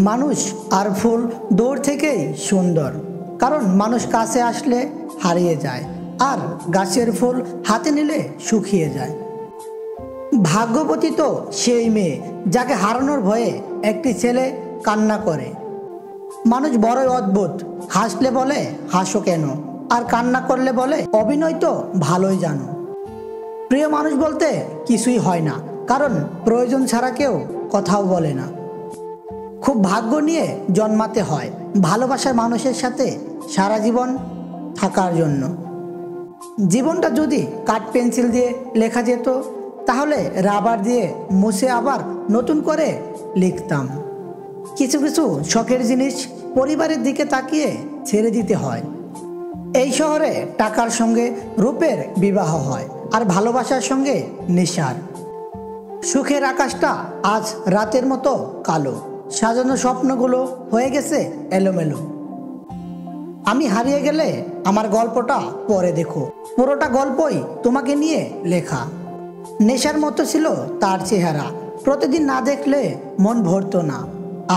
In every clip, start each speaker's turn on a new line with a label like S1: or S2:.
S1: মানুষ আর ফুল দূর থেকেই সুন্দর, কারণ মানুষ কাছে আসলে হারিয়ে যায়, আর গাছের ফুল হাতে নিলে শুকিয়ে যায়। ভাগ্যবতী তো সেই মেয়ে যাকে হারানোর ভয়ে একটি ছেলে কান্না করে। মানুষ বড়ই অদ্ভুত, হাসলে বলে হাসো কেন, আর কান্না করলে বলে অভিনয় তো ভালোই জানো। প্রিয় মানুষ বলতে কিছুই হয় না, কারণ প্রয়োজন ছাড়া কেউ কথাও বলে না। খুব ভাগ্য নিয়ে জন্মাতে হয় ভালোবাসার মানুষের সাথে সারা জীবন থাকার জন্য। জীবনটা যদি কাঠ পেন্সিল দিয়ে লেখা যেত, তাহলে রাবার দিয়ে মুছে আবার নতুন করে লিখতাম। কিছু কিছু শখের জিনিস পরিবারের দিকে তাকিয়ে ছেড়ে দিতে হয়। এই শহরে টাকার সঙ্গে রূপের বিবাহ হয়, আর ভালোবাসার সঙ্গে নেশার। সুখের আকাশটা আজ রাতের মতো কালো, সাজানো স্বপ্নগুলো হয়ে গেছে এলোমেলো। আমি হারিয়ে গেলে আমার গল্পটা পরে দেখো, পুরোটা গল্পই তোমাকে নিয়ে লেখা। নেশার মতো ছিল তার চেহারা, প্রতিদিন না দেখলে মন ভরতো না।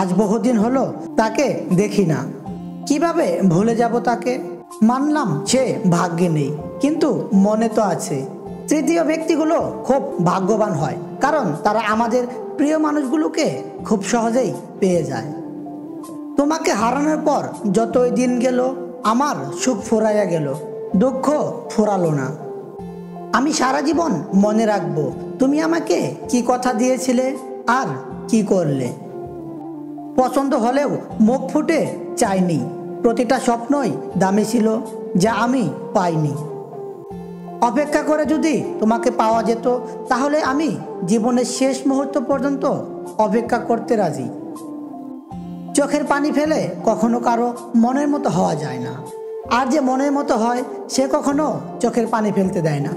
S1: আজ বহুদিন হলো তাকে দেখি না, কিভাবে ভুলে যাব তাকে। মানলাম সে ভাগ্যে নেই, কিন্তু মনে তো আছে। তৃতীয় ব্যক্তিগুলো খুব ভাগ্যবান হয়, কারণ তারা আমাদের প্রিয় মানুষগুলোকে খুব সহজেই পেয়ে যায়। তোমাকে হারানোর পর যতই দিন গেল, আমার সুখ ফুরাইয়া গেল, দুঃখ ফুরালো না। আমি সারা জীবন মনে রাখবো তুমি আমাকে কি কথা দিয়েছিলে আর কি করলে। পছন্দ হলেও মুখ ফুটে চাইনি, প্রতিটা স্বপ্নই দামি ছিল যা আমি পাইনি। অপেক্ষা করে যদি তোমাকে পাওয়া যেত, তাহলে আমি জীবনের শেষ মুহূর্ত পর্যন্ত অপেক্ষা করতে রাজি। চোখের পানি ফেলে কখনো কারো মনের মতো হওয়া যায় না, আর যে মনের মতো হয় সে কখনো চোখের পানি ফেলতে দেয় না।